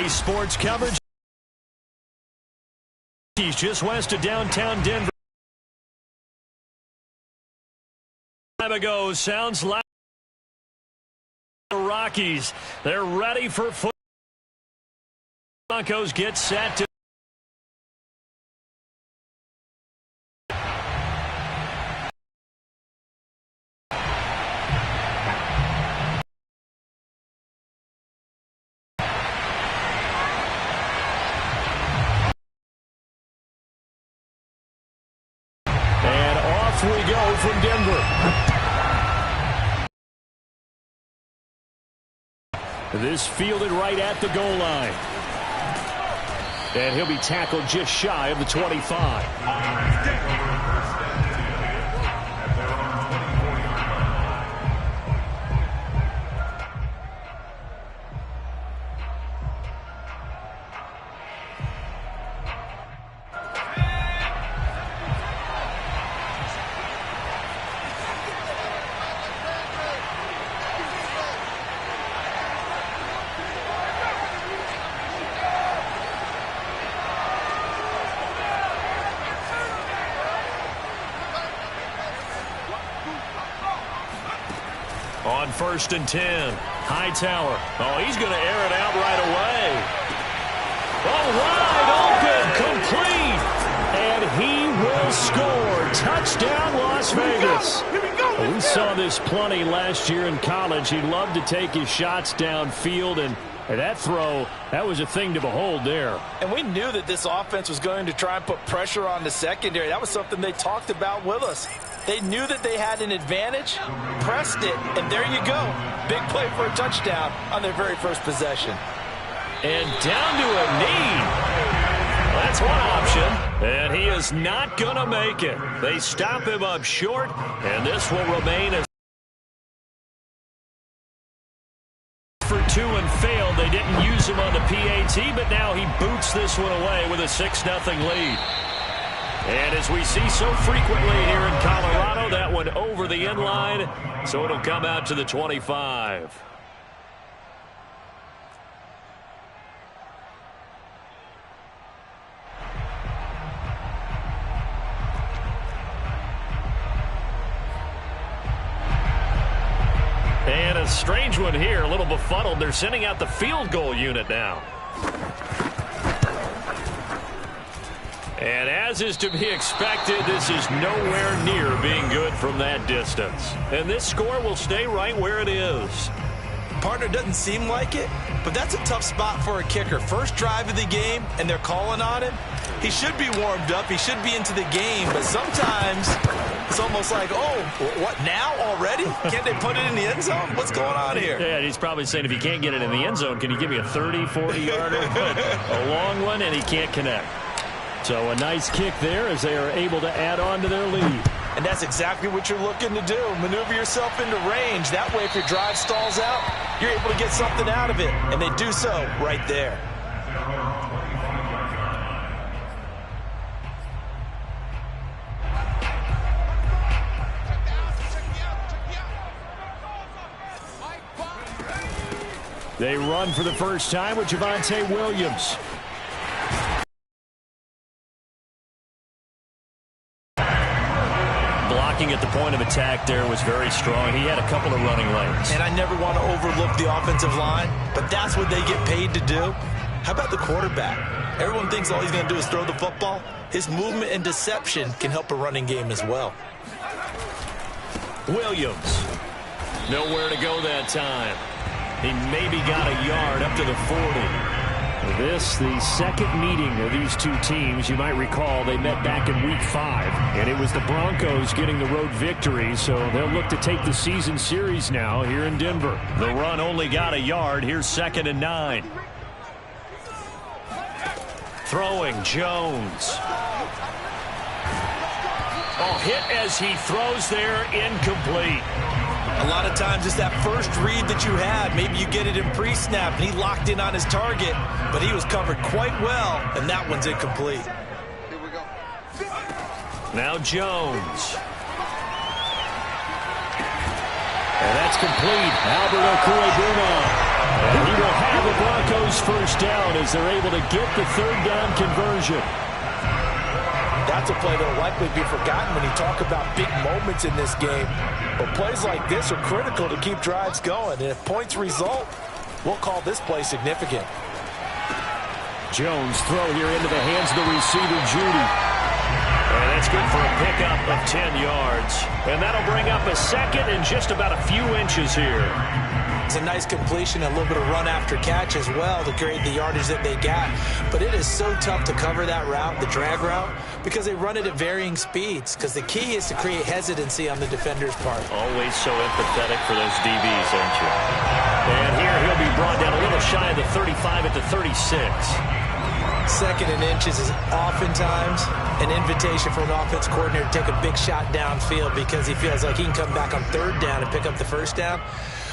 Today's sports coverage. He's just west of downtown Denver. Time ago, sounds like the Rockies. They're ready for football. Broncos get set to. We go from Denver. This fielded right at the goal line. And he'll be tackled just shy of the 25. On 1st and 10, Hightower. Oh, he's going to air it out right away. Oh, wide open, complete. And he will score. Touchdown, Las Vegas. We saw this plenty last year in college. He loved to take his shots downfield, and that throw, that was a thing to behold there. And we knew that this offense was going to try and put pressure on the secondary. That was something they talked about with us. They knew that they had an advantage, pressed it, and there you go. Big play for a touchdown on their very first possession. And down to a knee. That's one option. And he is not going to make it. They stop him up short, and this will remain as for 2 and failed. They didn't use him on the PAT, but now he boots this one away with a 6-0 lead. And as we see so frequently here in Colorado, that one over the end line, so it'll come out to the 25. And a strange one here, a little befuddled. They're sending out the field goal unit now. And as is to be expected, this is nowhere near being good from that distance. And this score will stay right where it is. Partner, doesn't seem like it, but that's a tough spot for a kicker. First drive of the game, and they're calling on him. He should be warmed up. He should be into the game, but sometimes it's almost like, oh, what, now already? Can't they put it in the end zone? What's going on here? Yeah, he's probably saying if you can't get it in the end zone, can you give me a 30, 40-yarder? A long one, and he can't connect. So a nice kick there as they are able to add on to their lead. And that's exactly what you're looking to do. Maneuver yourself into range. That way, if your drive stalls out, you're able to get something out of it. And they do so right there. They run for the first time with Javonte Williams. Blocking at the point of attack there was very strong. He had a couple of running lanes. And I never want to overlook the offensive line, but that's what they get paid to do. How about the quarterback? Everyone thinks all he's going to do is throw the football. His movement and deception can help a running game as well. Williams. Nowhere to go that time. He maybe got a yard up to the 40. This, the second meeting of these two teams. You might recall they met back in Week 5, and it was the Broncos getting the road victory, so they'll look to take the season series now here in Denver. The run only got a yard. Here's 2nd and 9. Throwing, Jones. Oh, hit as he throws there, incomplete. A lot of times it's that first read that you had. Maybe you get it in pre-snap, and he locked in on his target, but he was covered quite well, and that one's incomplete. Here we go. Now Jones. And that's complete. Albert Okwuegbunam. And he will have the Broncos lose first down as they're able to get the third down conversion. That's a play that will likely be forgotten when you talk about big moments in this game. But plays like this are critical to keep drives going. And if points result, we'll call this play significant. Jones throw here into the hands of the receiver, Judy. And that's good for a pickup of 10 yards. And that'll bring up a second and just about a few inches here. It's a nice completion, a little bit of run after catch as well to create the yardage that they got. But it is so tough to cover that route, the drag route, because they run it at varying speeds. Because the key is to create hesitancy on the defender's part. Always so empathetic for those DBs, aren't you? And here he'll be brought down a little shy of the 35 at the 36. Second and inches is oftentimes an invitation for an offense coordinator to take a big shot downfield because he feels like he can come back on third down and pick up the first down.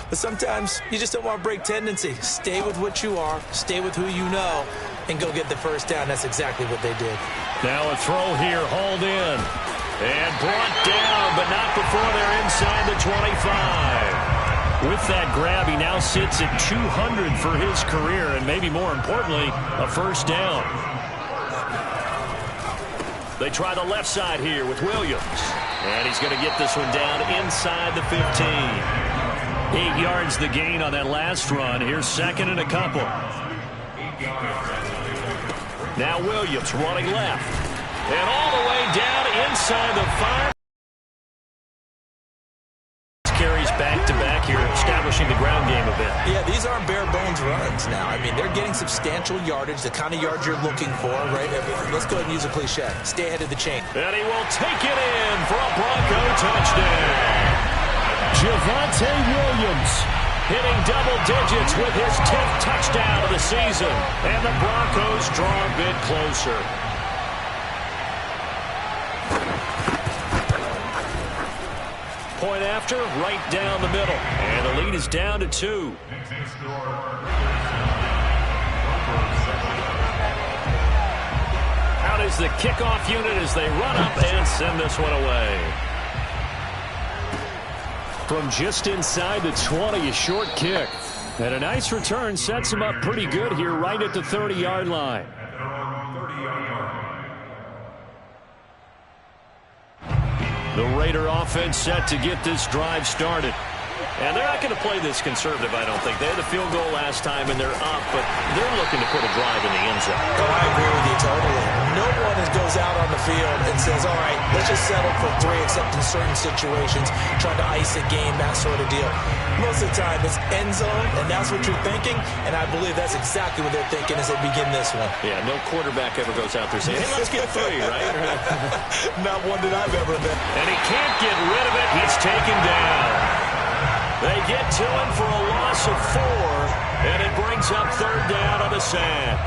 But sometimes you just don't want to break tendency. Stay with what you are, stay with who you know, and go get the first down. That's exactly what they did. Now a throw here, hauled in. And brought down, but not before they're inside the 25. With that grab, he now sits at 200 for his career, and maybe more importantly, a first down. They try the left side here with Williams. And he's going to get this one down inside the 15. 8 yards the gain on that last run. Here's second and a couple. Now Williams running left. And all the way down inside the 5. Carries back-to-back here, establishing the ground game a bit. Yeah, these aren't bare-bones runs now. I mean, they're getting substantial yardage, the kind of yards you're looking for, right? Let's go ahead and use a cliche. Stay ahead of the chain. And he will take it in for a Bronco touchdown. Javonte Williams hitting double digits with his 10th touchdown of the season. And the Broncos draw a bit closer. Point after, right down the middle. And the lead is down to 2. Out is the kickoff unit as they run up and send this one away. From just inside the 20, a short kick. And a nice return sets him up pretty good here right at the 30-yard line. The Raider offense set to get this drive started. And they're not going to play this conservative, I don't think. They had the field goal last time, and they're up, but they're looking to put a drive in the end zone. Oh, I agree with you totally. No one goes out on the field and says, all right, let's just settle for 3, except in certain situations, trying to ice a game, that sort of deal. Most of the time, it's end zone, and that's what you're thinking, and I believe that's exactly what they're thinking as they begin this one. Yeah, no quarterback ever goes out there saying, hey, let's get 3, right? Not one that I've ever been. And he can't get rid of it. He's taken down. They get to him for a loss of 4, and it brings up third down on the sack.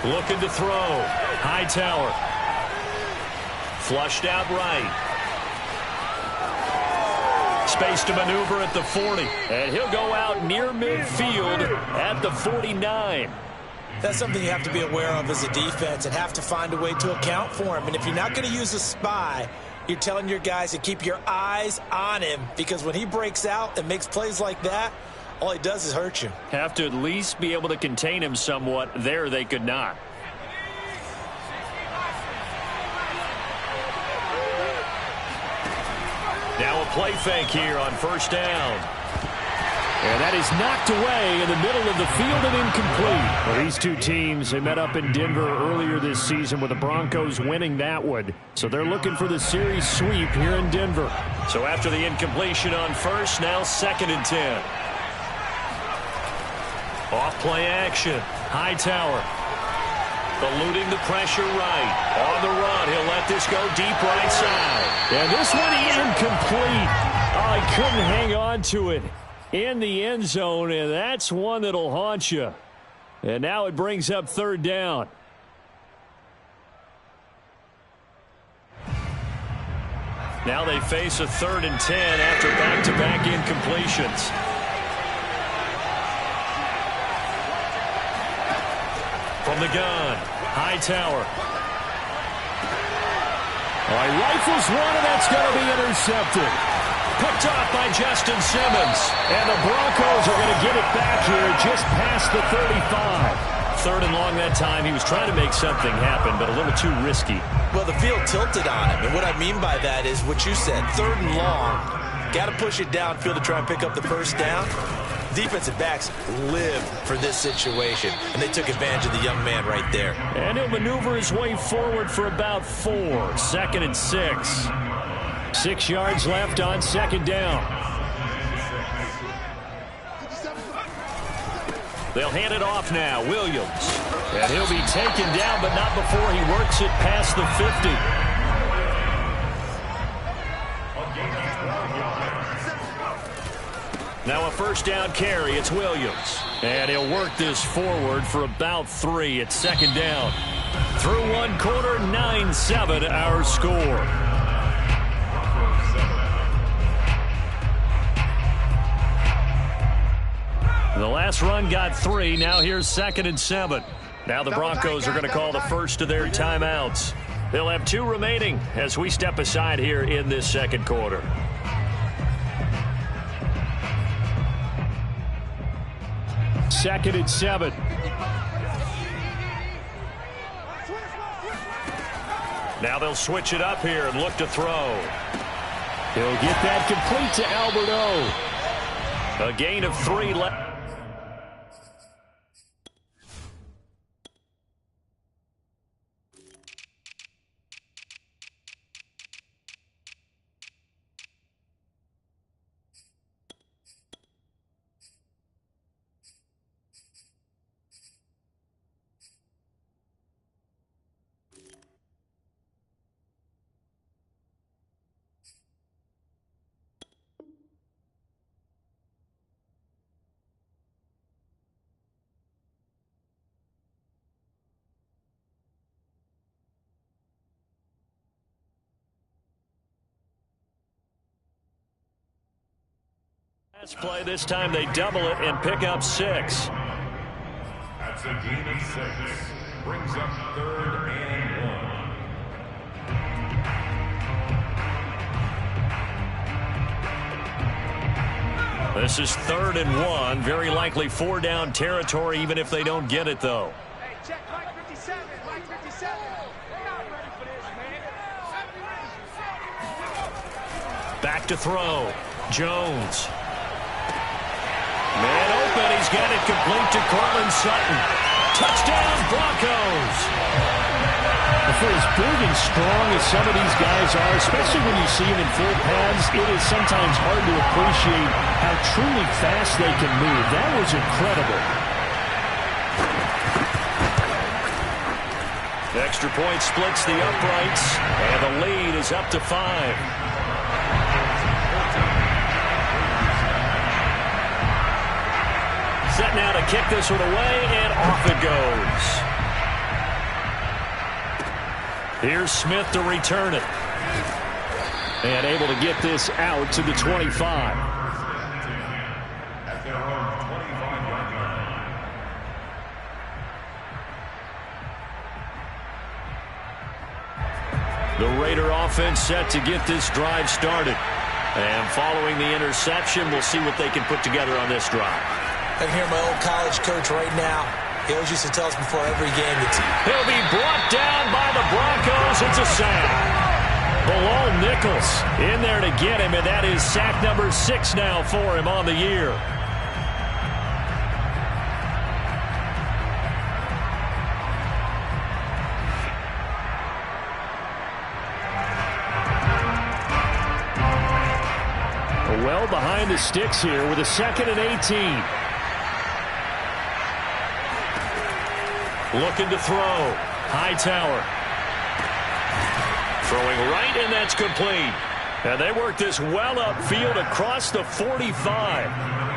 Looking to throw. Hightower. Flushed out right. Space to maneuver at the 40. And he'll go out near midfield at the 49. That's something you have to be aware of as a defense and have to find a way to account for him. And if you're not going to use a spy, you're telling your guys to keep your eyes on him, because when he breaks out and makes plays like that, all he does is hurt you. Have to at least be able to contain him somewhat. There they could not. Now a play fake here on first down. And that is knocked away in the middle of the field and incomplete. Well, these two teams, they met up in Denver earlier this season with the Broncos winning that one. So they're looking for the series sweep here in Denver. So after the incompletion on first, now 2nd and 10. Off play action. Hightower. Eluding the pressure right. On the run. He'll let this go deep right side. And this one incomplete. Oh, he couldn't hang on to it in the end zone, and that's one that'll haunt you. And now it brings up third down. Now they face a 3rd and 10 after back-to-back incompletions. From the gun, Hightower. All right, rifles one, and that's going to be intercepted. Picked off by Justin Simmons. And the Broncos are going to get it back here just past the 35. 3rd and long that time. He was trying to make something happen, but a little too risky. Well, the field tilted on him. And what I mean by that is what you said. 3rd and long. Got to push it downfield to try and pick up the first down. Defensive backs live for this situation, and they took advantage of the young man right there. And he'll maneuver his way forward for about 4. 2nd and 6. 6 yards left on 2nd down. They'll hand it off now. Williams. And he'll be taken down, but not before he works it past the 50. Now a 1st down carry. It's Williams. And he'll work this forward for about 3 at 2nd down. Through 1 quarter, 9-7 our score. The last run got 3. Now here's 2nd and 7. Now the Broncos are going to call the first of their timeouts. They'll have 2 remaining as we step aside here in this 2nd quarter. Second and 7. Now they'll switch it up here and look to throw. He'll get that complete to Albert O. A gain of 3 left. Last play, this time they double it and pick up 6. That's a gain of 6. Brings up 3rd and 1. This is 3rd and 1. Very likely 4 down territory, even if they don't get it, though. Hey, check Mike 57. Mike 57. They're not ready for this, man. Back to throw. Jones. Man open. He's got it complete to Cortland Sutton. Touchdown, Broncos. For as big and strong as some of these guys are, especially when you see them in full pads, it is sometimes hard to appreciate how truly fast they can move. That was incredible. The extra point splits the uprights, and the lead is up to 5. Set now to kick this one away, and off it goes. Here's Smith to return it. And able to get this out to the 25. At their own 25-yard line. The Raider offense set to get this drive started. And following the interception, we'll see what they can put together on this drive. I can hear my old college coach right now. He always used to tell us before every game that he'll be brought down by the Broncos. It's a sack. Bilal Nichols in there to get him, and that is sack number 6 now for him on the year. Well behind the sticks here with a 2nd and 18. Looking to throw. Hightower. Throwing right, and that's complete. And they work this well upfield across the 45.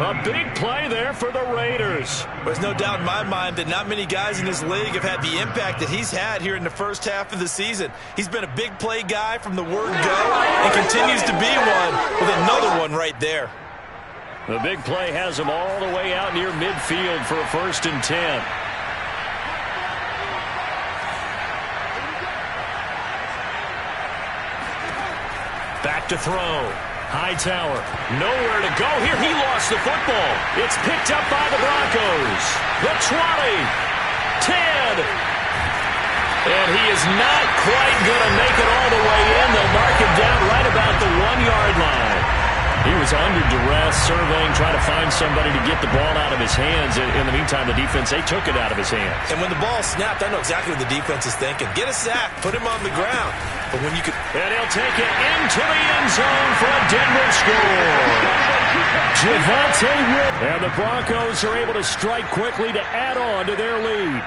A big play there for the Raiders. There's no doubt in my mind that not many guys in this league have had the impact that he's had here in the first half of the season. He's been a big play guy from the word go and continues to be one with another one right there. The big play has him all the way out near midfield for a 1st and 10. Back to throw. Hightower, nowhere to go here. He lost the football. It's picked up by the Broncos. The 20, 10. And he is not quite going to make it all the way in. They'll mark him down right about the 1-yard line. He was under duress, surveying, trying to find somebody to get the ball out of his hands. In the meantime, the defense, they took it out of his hands. And when the ball snapped, I know exactly what the defense is thinking. Get a sack, put him on the ground. But when you could... And he'll take it into the end zone for a Denver score. Javonte Williams. And the Broncos are able to strike quickly to add on to their lead.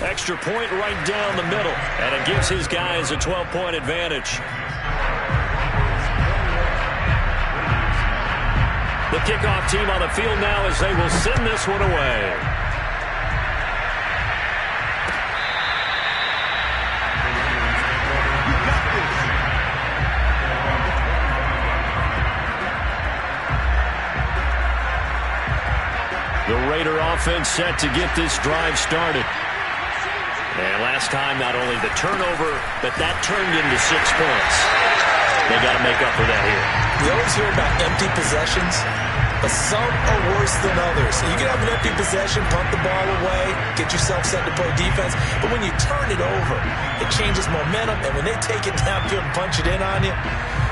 Extra point right down the middle, and it gives his guys a 12-point advantage. The kickoff team on the field now as they will send this one away. The Raider offense set to get this drive started. And last time, not only the turnover, but that turned into 6 points. They got to make up for that here. We always hear about empty possessions, but some are worse than others. You can have an empty possession, punt the ball away, get yourself set to play defense, but when you turn it over, it changes momentum, and when they take it downfield and punch it in on you,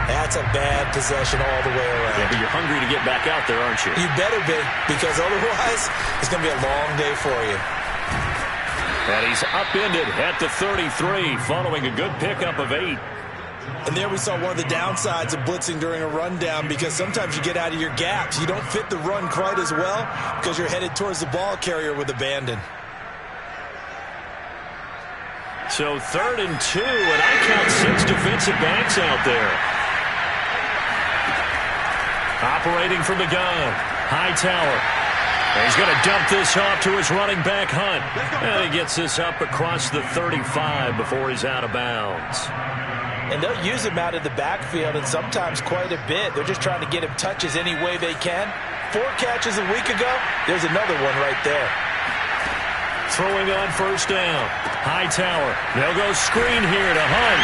that's a bad possession all the way around. Yeah, but you're hungry to get back out there, aren't you? You better be, because otherwise, it's going to be a long day for you. And he's upended at the 33, following a good pickup of 8. And there we saw one of the downsides of blitzing during a rundown, because sometimes you get out of your gaps. You don't fit the run quite as well because you're headed towards the ball carrier with abandon. So 3rd and 2, and I count 6 defensive backs out there. Operating from the gun, Hightower. And he's going to dump this off to his running back, Hunt. And he gets this up across the 35 before he's out of bounds. And they'll use him out of the backfield, and sometimes quite a bit. They're just trying to get him touches any way they can. 4 catches a week ago. There's another one right there. Throwing on 1st down. Hightower. They'll go screen here to Hunt.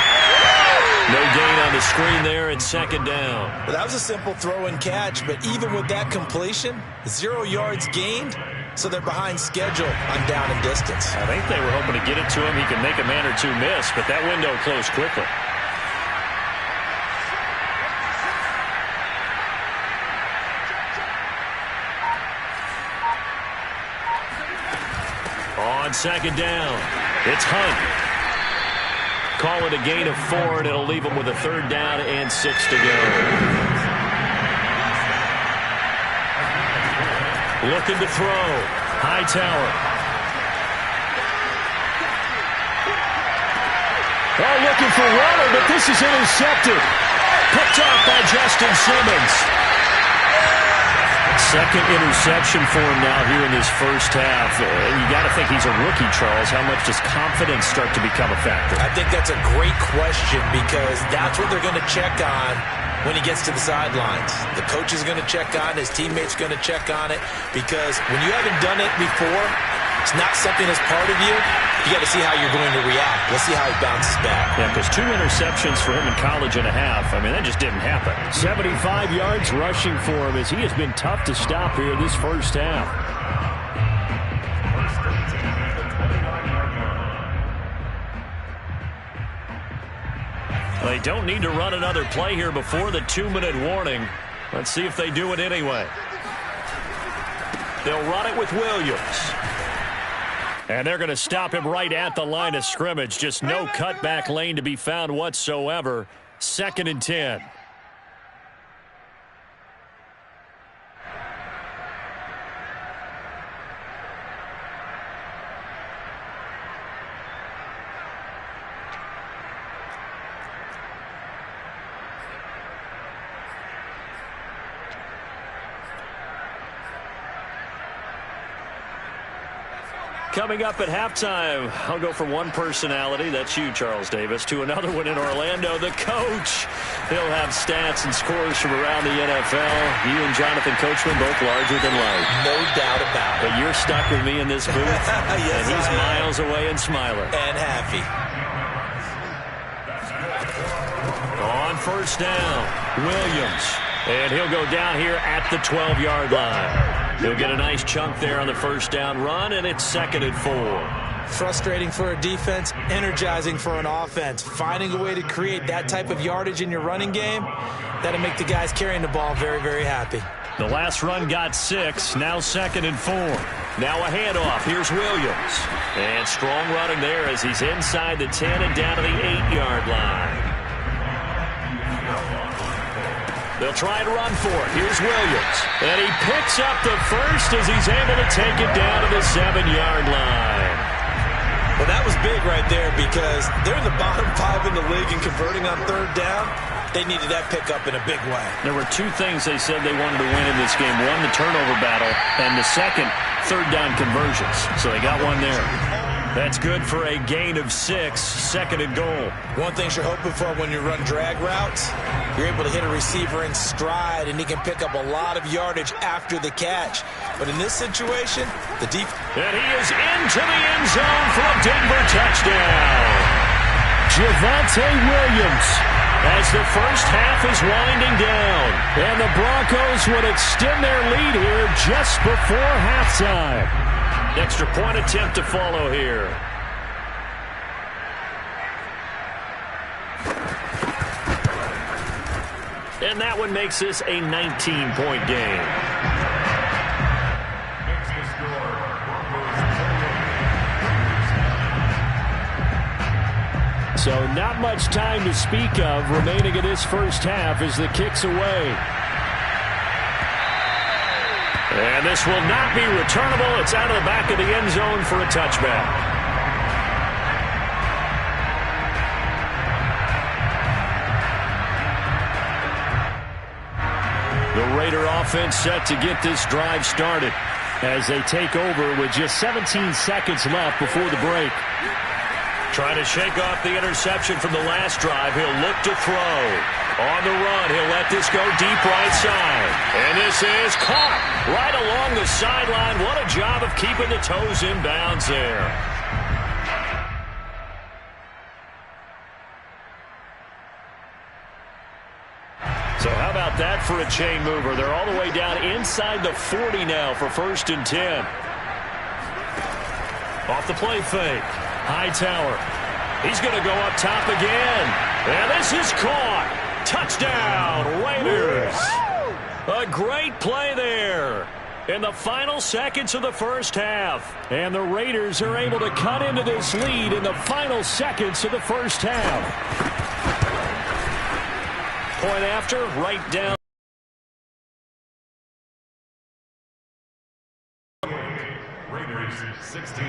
No gain on the screen there. It's 2nd down. Well, that was a simple throw and catch, but even with that completion, 0 yards gained, so they're behind schedule on down and distance. I think they were hoping to get it to him. He can make a man or two miss, but that window closed quickly. On 2nd down, it's Hunt. Call it a gain of 4, and it'll leave him with a 3rd down and 6 to go. Looking to throw. Hightower. Oh, looking for Waller, but this is intercepted. Picked off by Justin Simmons. 2nd interception for him now here in this first half. And you got to think he's a rookie, Charles. How much does confidence start to become a factor? I think that's a great question, because that's what they're going to check on when he gets to the sidelines. The coach is going to check on it. His teammates are going to check on it, because when you haven't done it before, it's not something that's part of you. You got to see how you're going to react. Let's see how he bounces back. Yeah, because 2 interceptions for him in college and a half. I mean, that just didn't happen. 75 yards rushing for him, as he has been tough to stop here this first half. They don't need to run another play here before the 2-minute warning. Let's see if they do it anyway. They'll run it with Williams. And they're going to stop him right at the line of scrimmage. Just no cutback lane to be found whatsoever. 2nd and 10. Coming up at halftime, I'll go from one personality, that's you, Charles Davis, to another one in Orlando, the coach. He'll have stats and scores from around the NFL. You and Jonathan Coachman both larger than life. No doubt about it. But you're stuck with me in this booth, Yes, and he's miles away and smiling. And happy. first down. Williams. And he'll go down here at the 12-yard line. He'll get a nice chunk there on the first down run, and it's 2nd and 4. Frustrating for a defense, energizing for an offense. Finding a way to create that type of yardage in your running game, that'll make the guys carrying the ball very, very happy. The last run got 6, now 2nd and 4. Now a handoff. Here's Williams. And strong running there as he's inside the 10 and down to the 8-yard line. They'll try to run for it. Here's Williams. And he picks up the first as he's able to take it down to the 7-yard line. Well, that was big right there because they're in the bottom 5 in the league and converting on 3rd down. They needed that pickup in a big way. There were 2 things they said they wanted to win in this game. One, the turnover battle, and the second, 3rd down conversions. So they got one there. That's good for a gain of 6, 2nd and goal. One thing you're hoping for when you run drag routes, you're able to hit a receiver in stride, and he can pick up a lot of yardage after the catch. But in this situation, the deep... And he is into the end zone for a Denver touchdown. Javonte Williams as the first half is winding down. And the Broncos would extend their lead here just before halftime. Extra point attempt to follow here. And that one makes this a 19-point game. So not much time to speak of remaining in this first half as the kick's away. And this will not be returnable. It's out of the back of the end zone for a touchback. The Raider offense set to get this drive started as they take over with just 17 seconds left before the break. Trying to shake off the interception from the last drive. He'll look to throw. On the run, he'll let this go deep right side. And this is caught right along the sideline. What a job of keeping the toes in bounds there. So how about that for a chain mover? They're all the way down inside the 40 now for 1st and 10. Off the play fake. Hightower. He's going to go up top again. And this is caught. Touchdown, Raiders. A great play there in the final seconds of the first half. And the Raiders are able to cut into this lead in the final seconds of the first half. Point after, right down. Raiders 16.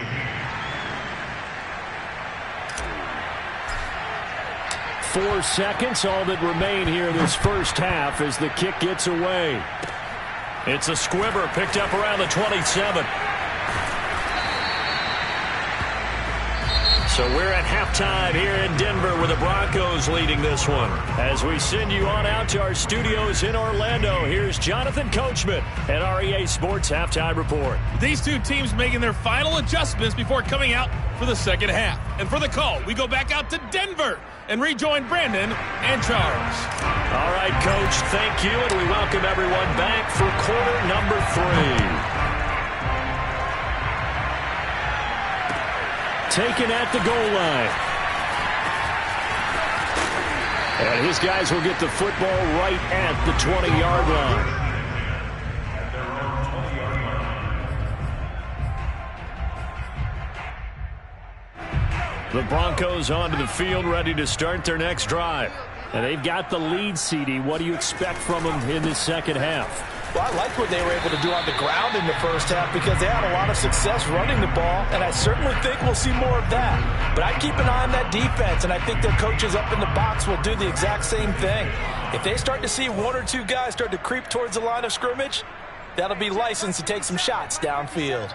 4 seconds, all that remain here this first half as the kick gets away. It's a squibber picked up around the 27. So we're at halftime here in Denver with the Broncos leading this one. As we send you on out to our studios in Orlando, here's Jonathan Coachman at REA Sports Halftime Report. These two teams making their final adjustments before coming out for the second half. And for the call, we go back out to Denver and rejoin Brandon and Charles. All right, Coach, thank you, and we welcome everyone back for quarter number 3. Taken at the goal line. And his guys will get the football right at the 20-yard line. The Broncos onto the field, ready to start their next drive. And they've got the lead, CD. What do you expect from them in this second half? Well, I liked what they were able to do on the ground in the first half because they had a lot of success running the ball, and I certainly think we'll see more of that. But I keep an eye on that defense, and I think their coaches up in the box will do the exact same thing. If they start to see 1 or 2 guys start to creep towards the line of scrimmage, that'll be licensed to take some shots downfield.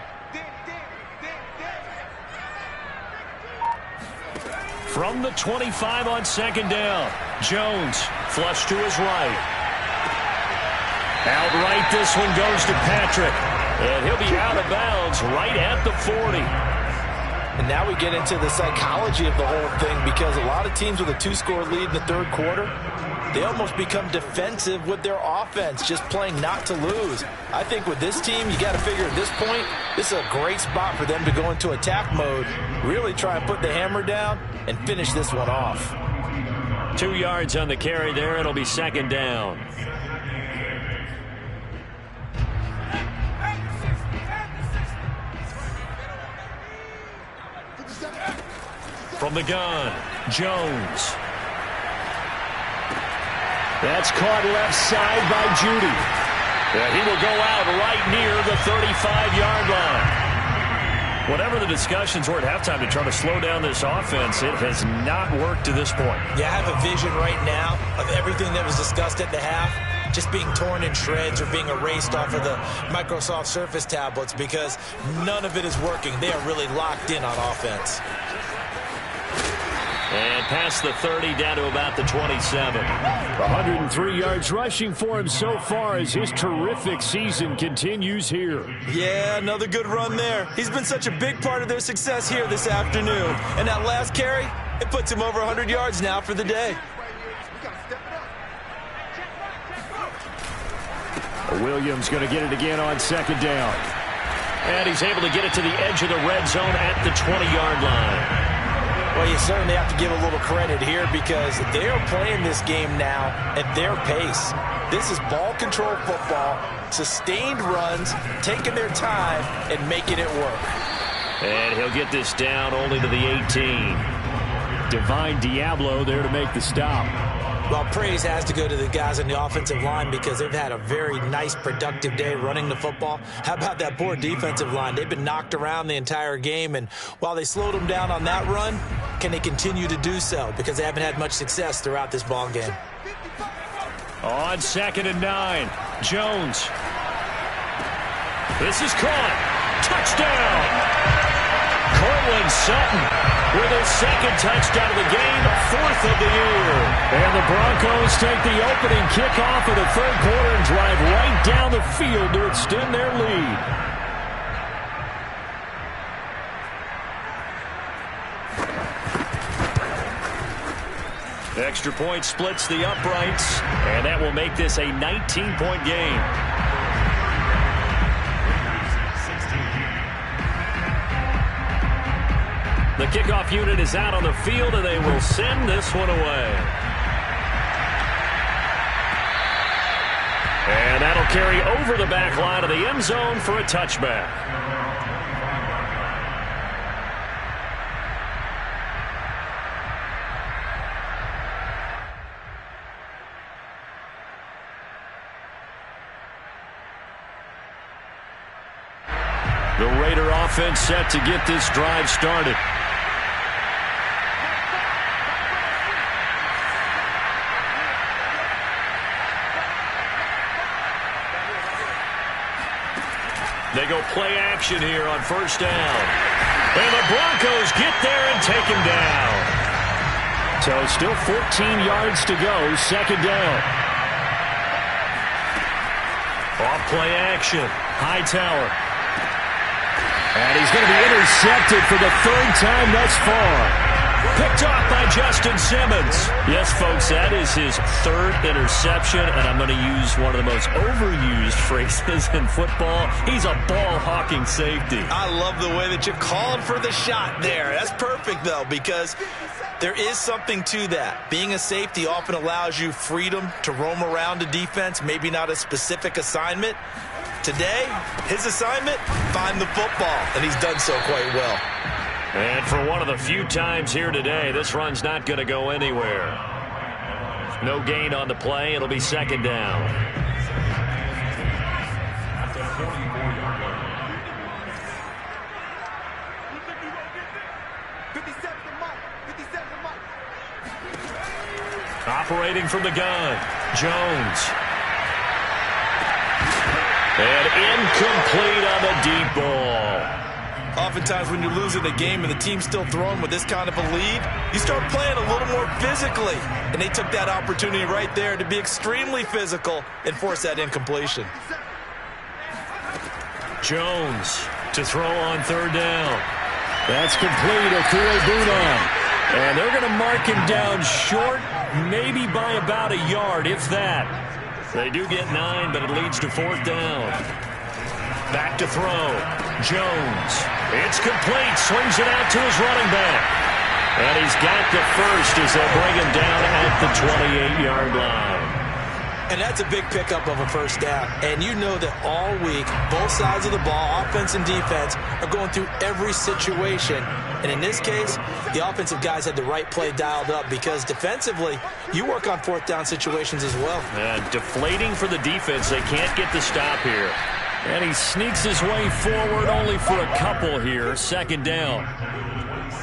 From the 25 on second down, Jones flush to his right. Outright, this one goes to Patrick. And he'll be out of bounds right at the 40. And now we get into the psychology of the whole thing because a lot of teams with a 2-score lead in the third quarter, they almost become defensive with their offense, just playing not to lose. I think with this team, you got to figure at this point, this is a great spot for them to go into attack mode, really try and put the hammer down and finish this one off. 2 yards on the carry there. It'll be second down. From the gun, Jones. That's caught left side by Judy. Yeah, he will go out right near the 35-yard line. Whatever the discussions were at halftime to try to slow down this offense, it has not worked to this point. Yeah, I have a vision right now of everything that was discussed at the half just being torn in shreds or being erased off of the Microsoft Surface tablets because none of it is working. They are really locked in on offense. And past the 30 down to about the 27. 103 yards rushing for him so far as his terrific season continues here. Yeah, another good run there. He's been such a big part of their success here this afternoon. And that last carry, it puts him over 100 yards now for the day. Williams going to get it again on second down. And he's able to get it to the edge of the red zone at the 20-yard line. Well, you certainly have to give a little credit here because they are playing this game now at their pace. This is ball control football, sustained runs, taking their time and making it work. And he'll get this down only to the 18. Divine Diablo there to make the stop. Well, praise has to go to the guys on the offensive line because they've had a very nice, productive day running the football. How about that poor defensive line? They've been knocked around the entire game, and while they slowed them down on that run, can they continue to do so? Because they haven't had much success throughout this ball game. On 2nd and 9, Jones. This is caught. Touchdown! Cortland Sutton with his second touchdown of the game, 4th of the year. And the Broncos take the opening kickoff of the third quarter and drive right down the field to extend their lead. Extra point splits the uprights, and that will make this a 19-point game. The kickoff unit is out on the field, and they will send this one away. And that'll carry over the back line of the end zone for a touchback. The Raider offense set to get this drive started. They go play action here on first down. And the Broncos get there and take him down. So still 14 yards to go, second down. Off play action. Hightower. And he's going to be intercepted for the third time thus far. Picked off by Justin Simmons. Yes, folks, that is his third interception, and I'm going to use one of the most overused phrases in football. He's a ball-hawking safety. I love the way that you called for the shot there. That's perfect, though, because there is something to that. Being a safety often allows you freedom to roam around a defense, maybe not a specific assignment. Today, his assignment, find the football, and he's done so quite well. And for one of the few times here today, this run's not going to go anywhere. No gain on the play. It'll be second down. Operating from the gun, Jones. And incomplete on the deep ball. Oftentimes when you're losing a game and the team's still throwing with this kind of a lead, you start playing a little more physically. And they took that opportunity right there to be extremely physical and force that incompletion. Jones to throw on third down. That's complete. Akure Bunon. And they're going to mark him down short, maybe by about a yard, if that. They do get 9, but it leads to 4th down. Back to throw. Jones. It's complete. Swings it out to his running back. And he's got the first as they bring him down at the 28-yard line. And that's a big pickup of a first down. And you know that all week, both sides of the ball, offense and defense, are going through every situation. And in this case, the offensive guys had the right play dialed up because defensively, you work on 4th down situations as well. Deflating for the defense. They can't get the stop here. And he sneaks his way forward only for a couple here. 2nd down.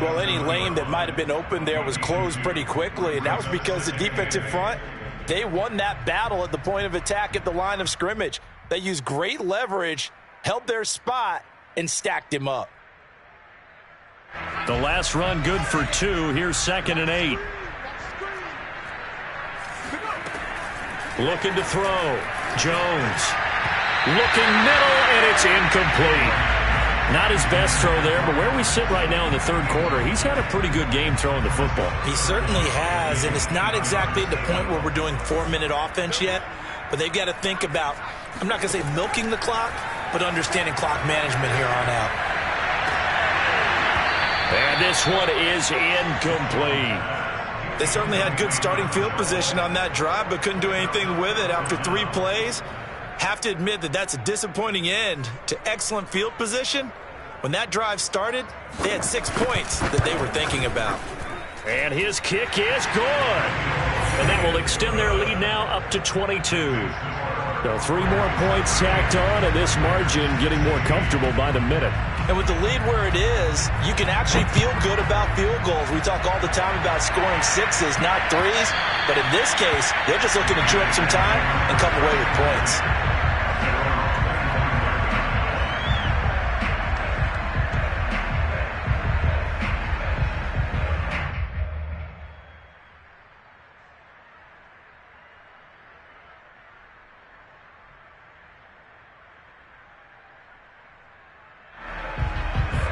Well, any lane that might have been open there was closed pretty quickly, and that was because the defensive front, they won that battle at the point of attack at the line of scrimmage. They used great leverage, held their spot, and stacked him up. The last run good for 2. Here's 2nd and 8. Looking to throw. Jones. Looking middle, and it's incomplete. Not his best throw there, but where we sit right now in the 3rd quarter, he's had a pretty good game throwing the football. He certainly has, and it's not exactly at the point where we're doing 4-minute offense yet, but they've got to think about, I'm not going to say milking the clock, but understanding clock management here on out. And this one is incomplete. They certainly had good starting field position on that drive, but couldn't do anything with it after 3 plays. Have to admit that that's a disappointing end to excellent field position. When that drive started, they had 6 points that they were thinking about. And his kick is good. And that will extend their lead now up to 22. So 3 more points tacked on, and this margin getting more comfortable by the minute. And with the lead where it is, you can actually feel good about field goals. We talk all the time about scoring 6s, not 3s. But in this case, they're just looking to chew up some time and come away with points.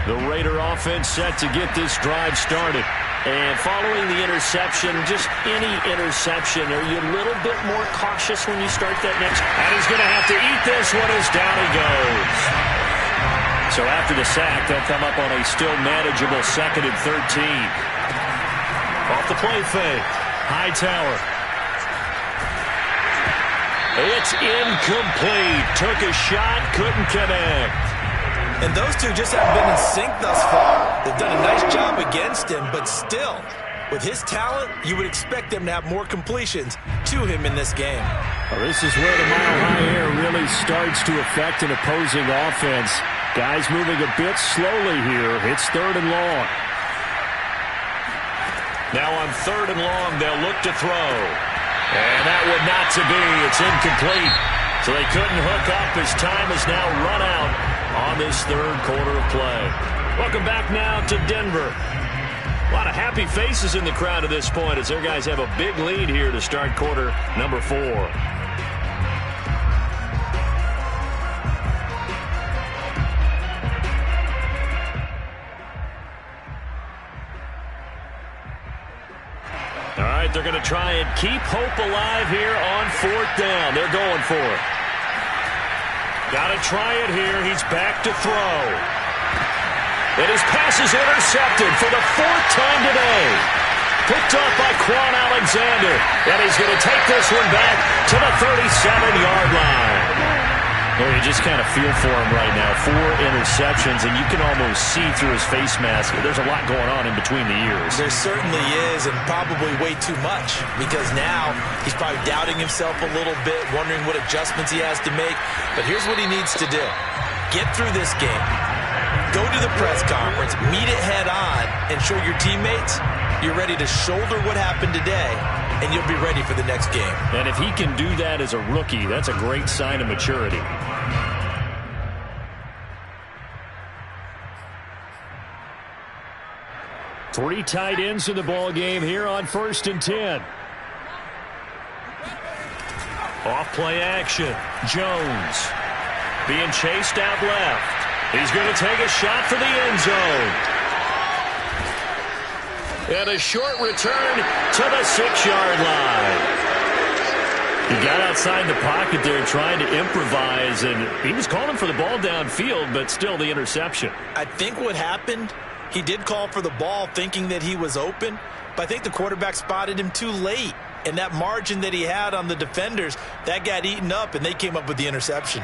The Raider offense set to get this drive started. And following the interception, just any interception, are you a little bit more cautious when you start that next? And he's going to have to eat this one as down he goes. So after the sack, they'll come up on a still manageable 2nd and 13. Off the play fake. Hightower. It's incomplete. Took a shot, couldn't connect. And those two just haven't been in sync thus far. They've done a nice job against him, but still, with his talent, you would expect them to have more completions to him in this game. Well, this is where the mile-high air really starts to affect an opposing offense. Guys moving a bit slowly here. It's 3rd and long. Now on 3rd and long, they'll look to throw. And that would not to be. It's incomplete. So they couldn't hook up as time has now run out on this 3rd quarter of play. Welcome back now to Denver. A lot of happy faces in the crowd at this point as their guys have a big lead here to start quarter number 4. All right, they're going to try and keep hope alive here on 4th down. They're going for it. Got to try it here. He's back to throw. And his pass is intercepted for the 4th time today. Picked up by Quan Alexander. And he's going to take this one back to the 37-yard line. Well, you just kind of feel for him right now. 4 interceptions, and you can almost see through his face mask. There's a lot going on in between the ears. There certainly is, and probably way too much, because now he's probably doubting himself a little bit, wondering what adjustments he has to make. But here's what he needs to do. Get through this game. Go to the press conference, meet it head on, and show your teammates you're ready to shoulder what happened today, and you'll be ready for the next game. And if he can do that as a rookie, that's a great sign of maturity. Three tight ends in the ball game here on 1st and 10. Off play action. Jones being chased out left. He's going to take a shot for the end zone. And a short return to the 6-yard line. He got outside the pocket there trying to improvise, and he was calling for the ball downfield, but still the interception. I think what happened, he did call for the ball thinking that he was open, but I think the quarterback spotted him too late. And that margin that he had on the defenders, that got eaten up, and they came up with the interception.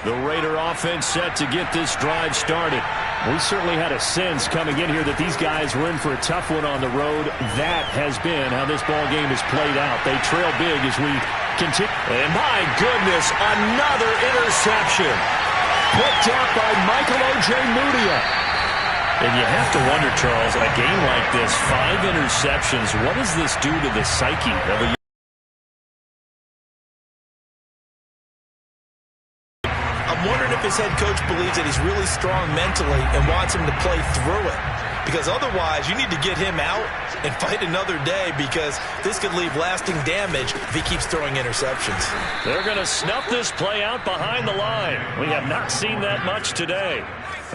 The Raider offense set to get this drive started. We certainly had a sense coming in here that these guys were in for a tough one on the road. That has been how this ball game has played out. They trail big as we continue. And my goodness, another interception. Picked up by Michael O.J. Mudia. And you have to wonder, Charles, a game like this, 5 interceptions, what does this do to the psyche of a I'm wondering if his head coach believes that he's really strong mentally and wants him to play through it. Because otherwise, you need to get him out and fight another day, because this could leave lasting damage if he keeps throwing interceptions. They're going to snuff this play out behind the line. We have not seen that much today.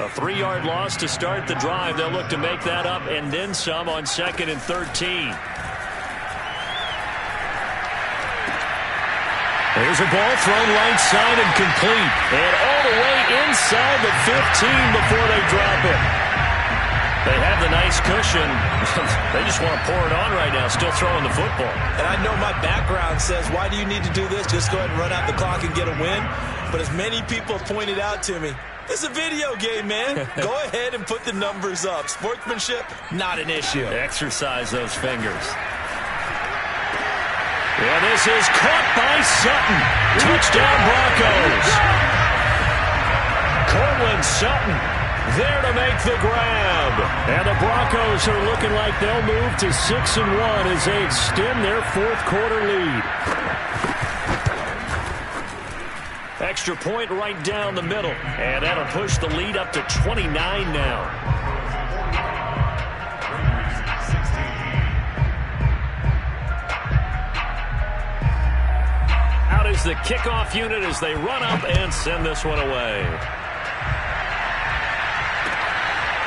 A 3-yard loss to start the drive. They'll look to make that up and then some on 2nd and 13. There's a ball thrown right side and complete. And all the way inside the 15 before they drop it. They have the nice cushion. They just want to pour it on right now, still throwing the football. And I know my background says, why do you need to do this? Just go ahead and run out the clock and get a win. But as many people pointed out to me, this is a video game, man. Go ahead and put the numbers up. Sportsmanship, not an issue. Exercise those fingers. And this is caught by Sutton. Touchdown Broncos. Cortland Sutton there to make the grab. And the Broncos are looking like they'll move to 6-1 as they extend their 4th quarter lead. Extra point right down the middle. And that'll push the lead up to 29 now. Is the kickoff unit as they run up and send this one away.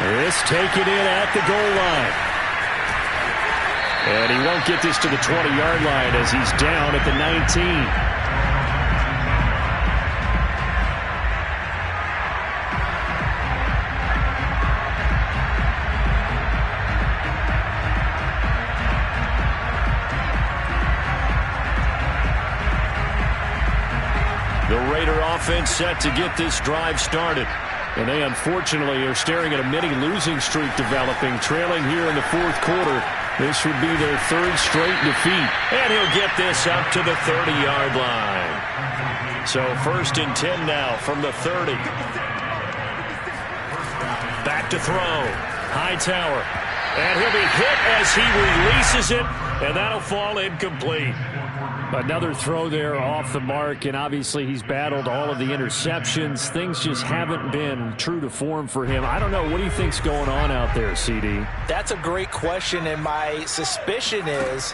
This taken in at the goal line. And he won't get this to the 20-yard line as he's down at the 19. Offense set to get this drive started. And they unfortunately are staring at a mini losing streak developing, trailing here in the 4th quarter. This would be their 3rd straight defeat. And he'll get this up to the 30-yard line. So 1st and 10 now from the 30. Back to throw. Hightower. And he'll be hit as he releases it, and that'll fall incomplete. Another throw there off the mark, and obviously he's battled all of the interceptions. Things just haven't been true to form for him. I don't know. What do you think's going on out there, CD? That's a great question, and my suspicion is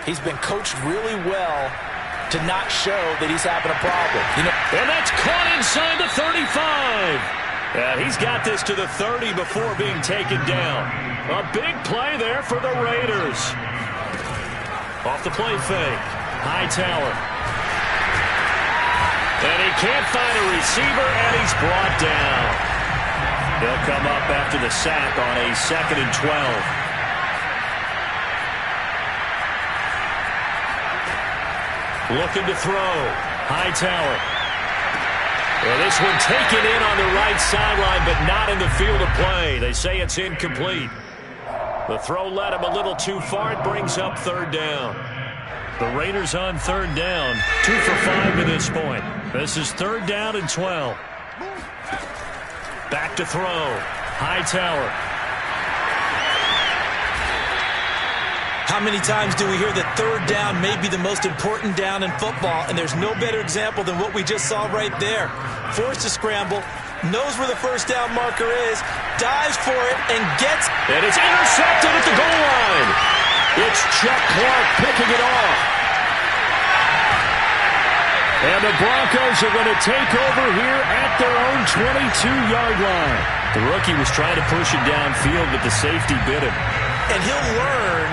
he's been coached really well to not show that he's having a problem. And that's caught inside the 35. And he's got this to the 30 before being taken down. A big play there for the Raiders. Off the play fake. Hightower. And he can't find a receiver, and he's brought down. They'll come up after the sack on a 2nd and 12. Looking to throw. Hightower. Well, this one taken in on the right sideline, but not in the field of play. They say it's incomplete. The throw led him a little too far. It brings up 3rd down. The Raiders on 3rd down, 2 for 5 to this point. This is 3rd down and 12. Back to throw. Hightower. How many times do we hear that 3rd down may be the most important down in football, and there's no better example than what we just saw right there. Forced to scramble, knows where the 1st down marker is, dives for it, and gets... And it's intercepted at the goal line. It's Chuck Clark picking it off. And the Broncos are going to take over here at their own 22-yard line. The rookie was trying to push it downfield, but the safety bit him. And he'll learn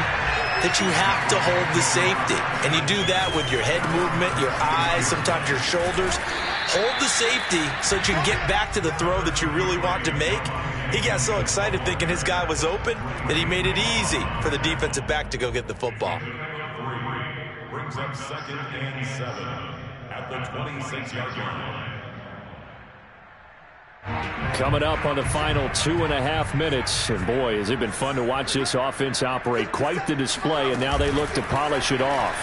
that you have to hold the safety. And you do that with your head movement, your eyes, sometimes your shoulders. Hold the safety so that you can get back to the throw that you really want to make. He got so excited thinking his guy was open that he made it easy for the defensive back to go get the football. Brings up 2nd and 7 at the 26-yard line. Coming up on the final 2.5 minutes. And boy, has it been fun to watch this offense operate. Quite the display, and now they look to polish it off.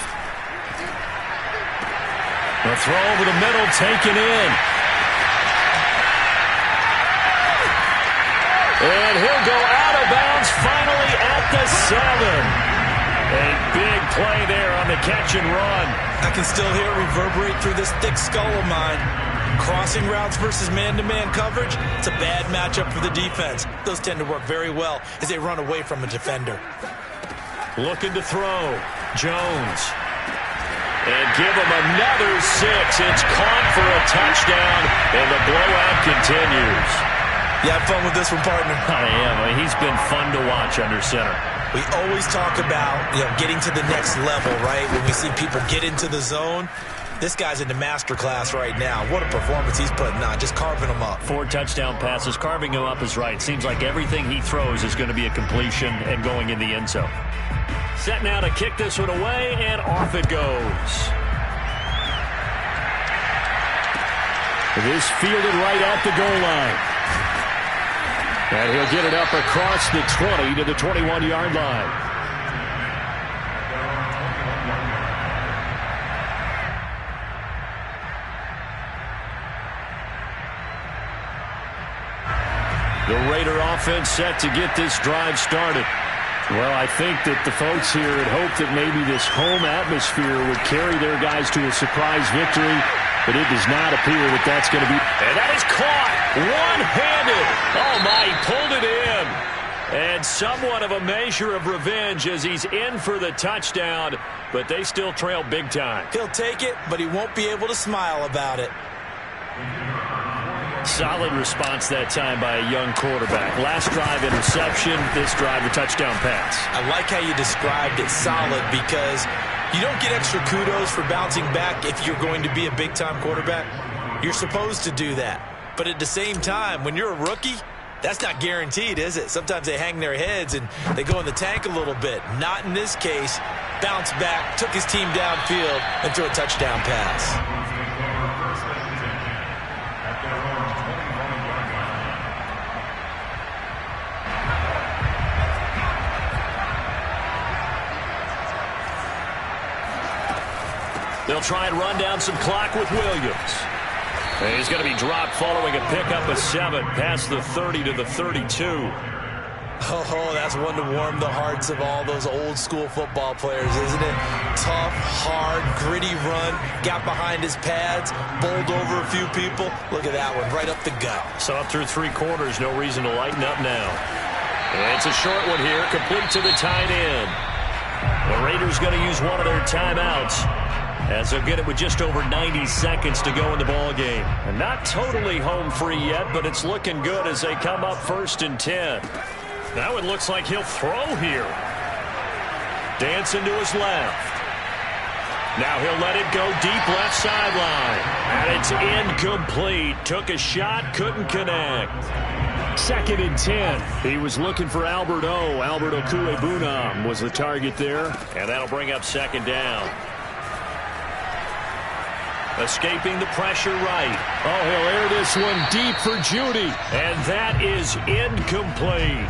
The throw over the middle, taken in. And he'll go out of bounds finally at the 7. A big play there on the catch and run. I can still hear it reverberate through this thick skull of mine. Crossing routes versus man-to-man coverage, it's a bad matchup for the defense. Those tend to work very well as they run away from a defender. Looking to throw. Jones. And give him another 6. It's caught for a touchdown, and the blowout continues. You have fun with this one, partner? I am. I mean, he's been fun to watch under center. We always talk about, getting to the next level, right? When we see people get into the zone. This guy's in the master class right now. What a performance he's putting on, just carving them up. 4 touchdown passes. Carving him up is right. Seems like everything he throws is going to be a completion and going in the end zone. Set now to kick this one away, and off it goes. This fielded right at the goal line. And he'll get it up across the 20 to the 21-yard line. The Raider offense set to get this drive started. Well, I think that the folks here had hoped that maybe this home atmosphere would carry their guys to a surprise victory, but it does not appear that that's going to be. And that is caught one-handed. Oh, my, he pulled it in. And somewhat of a measure of revenge as he's in for the touchdown, but they still trail big time. He'll take it, but he won't be able to smile about it. Solid response that time by a young quarterback. Last drive interception, this drive a touchdown pass. I like how you described it, solid, because you don't get extra kudos for bouncing back if you're going to be a big-time quarterback. You're supposed to do that. But at the same time, when you're a rookie, that's not guaranteed, is it? Sometimes they hang their heads and they go in the tank a little bit. Not in this case. Bounced back, took his team downfield, and threw a touchdown pass. They'll try and run down some clock with Williams. And he's going to be dropped following a pickup of 7 past the 30 to the 32. Oh, that's one to warm the hearts of all those old school football players, isn't it? Tough, hard, gritty run, got behind his pads, bowled over a few people. Look at that one, right up the gut. So up through 3 quarters, no reason to lighten up now. And it's a short one here, complete to the tight end. The Raiders going to use one of their timeouts, as they'll get it with just over 90 seconds to go in the ball game. And not totally home free yet, but it's looking good as they come up 1st and 10. Now it looks like he'll throw here. Dancing to his left. Now he'll let it go deep left sideline. And it's incomplete. Took a shot, couldn't connect. 2nd and 10. He was looking for Albert Okuebunam was the target there. And that'll bring up 2nd down. Escaping the pressure right. Oh, he'll air this one deep for Judy. And that is incomplete.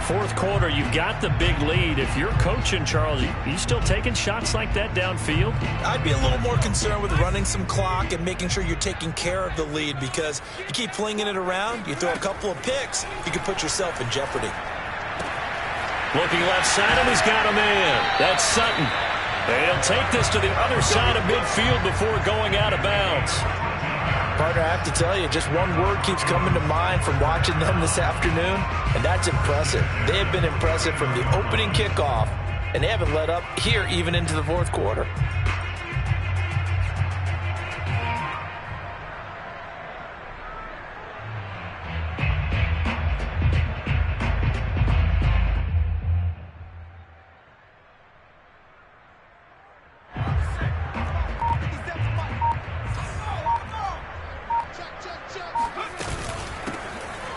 4th quarter, you've got the big lead. If you're coaching, Charles, you still taking shots like that downfield? I'd be a little more concerned with running some clock and making sure you're taking care of the lead, because you keep flinging it around, you throw a couple of picks, you can put yourself in jeopardy. Looking left side, and he's got a man. That's Sutton. They'll take this to the other side of midfield before going out of bounds. Partner, I have to tell you, just one word keeps coming to mind from watching them this afternoon, and that's impressive. They have been impressive from the opening kickoff, and they haven't let up here even into the 4th quarter.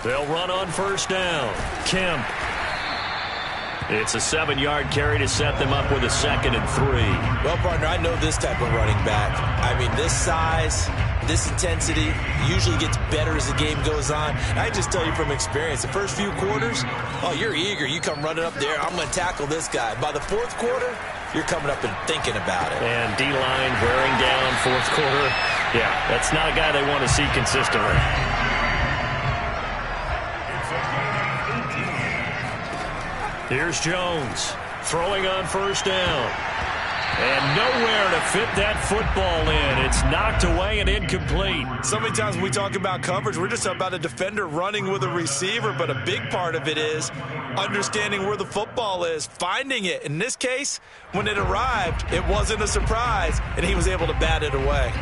They'll run on first down. Kemp. It's a 7-yard carry to set them up with a 2nd and 3. Well, partner, I know this type of running back. I mean, this size, this intensity usually gets better as the game goes on. I just tell you from experience, the first few quarters, oh, you're eager. You come running up there, I'm going to tackle this guy. By the 4th quarter, you're coming up and thinking about it. And D-line wearing down 4th quarter. Yeah, that's not a guy they want to see consistently. Here's Jones throwing on first down. And nowhere to fit that football in. It's knocked away and incomplete. So many times when we talk about coverage, we're just about a defender running with a receiver, but a big part of it is understanding where the football is, finding it. In this case, when it arrived, it wasn't a surprise, and he was able to bat it away.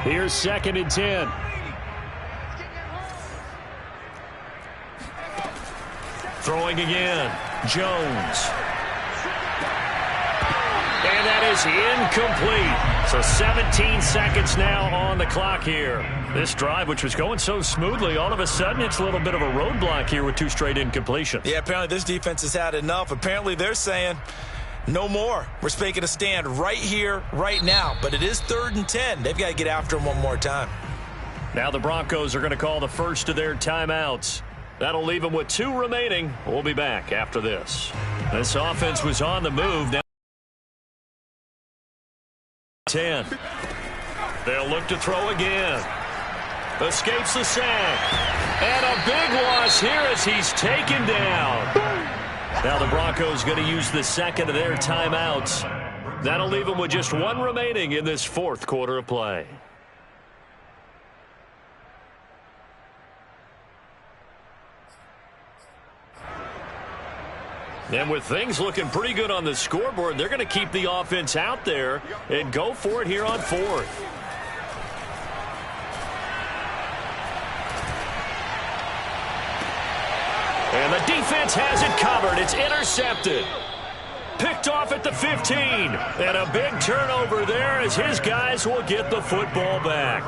Here's 2nd and 10. Throwing again. Jones. And that is incomplete. So 17 seconds now on the clock here. This drive, which was going so smoothly, all of a sudden it's a little bit of a roadblock here with 2 straight incompletions. Yeah, apparently this defense has had enough. Apparently they're saying, no more. We're making a stand right here, right now. But it is 3rd and 10. They've got to get after him one more time. Now the Broncos are going to call the first of their timeouts. That'll leave them with 2 remaining. We'll be back after this. This offense was on the move. Now 10. They'll look to throw again. Escapes the sack. And a big loss here as he's taken down. Now the Broncos going to use the 2nd of their timeouts. That'll leave them with just 1 remaining in this 4th quarter of play. And with things looking pretty good on the scoreboard, they're going to keep the offense out there and go for it here on 4th. And the defense has it covered. It's intercepted. Picked off at the 15. And a big turnover there as his guys will get the football back.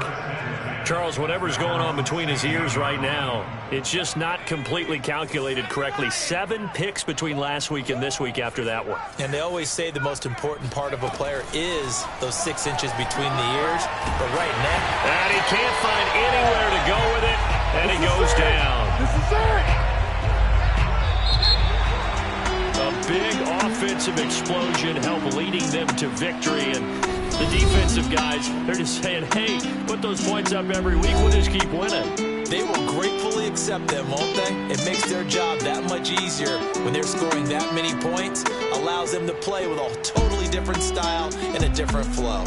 Charles, whatever's going on between his ears right now, it's just not completely calculated correctly. 7 picks between last week and this week after that one. And they always say the most important part of a player is those 6 inches between the ears. But right now, and he can't find anywhere to go with it, and he goes down. This is it. A big offensive explosion helped leading them to victory, and the defensive guys, they're just saying, hey, put those points up every week, we'll just keep winning. They will gratefully accept them, won't they? It makes their job that much easier when they're scoring that many points, allows them to play with a totally different style and a different flow.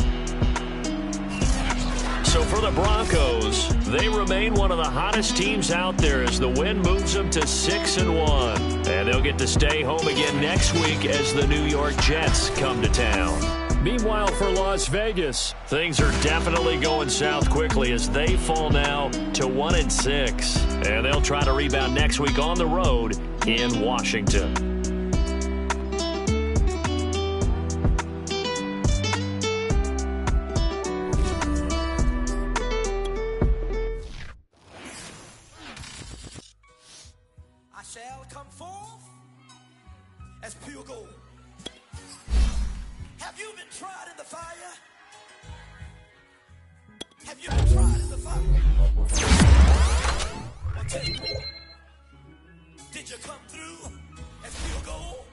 So for the Broncos, they remain one of the hottest teams out there as the win moves them to 6-1. And they'll get to stay home again next week as the New York Jets come to town. Meanwhile, for Las Vegas, things are definitely going south quickly as they fall now to 1-6. And they'll try to rebound next week on the road in Washington. Shall come forth as pure gold. Have you been tried in the fire? Have you been tried in the fire? I'll tell you, did you come through as pure gold?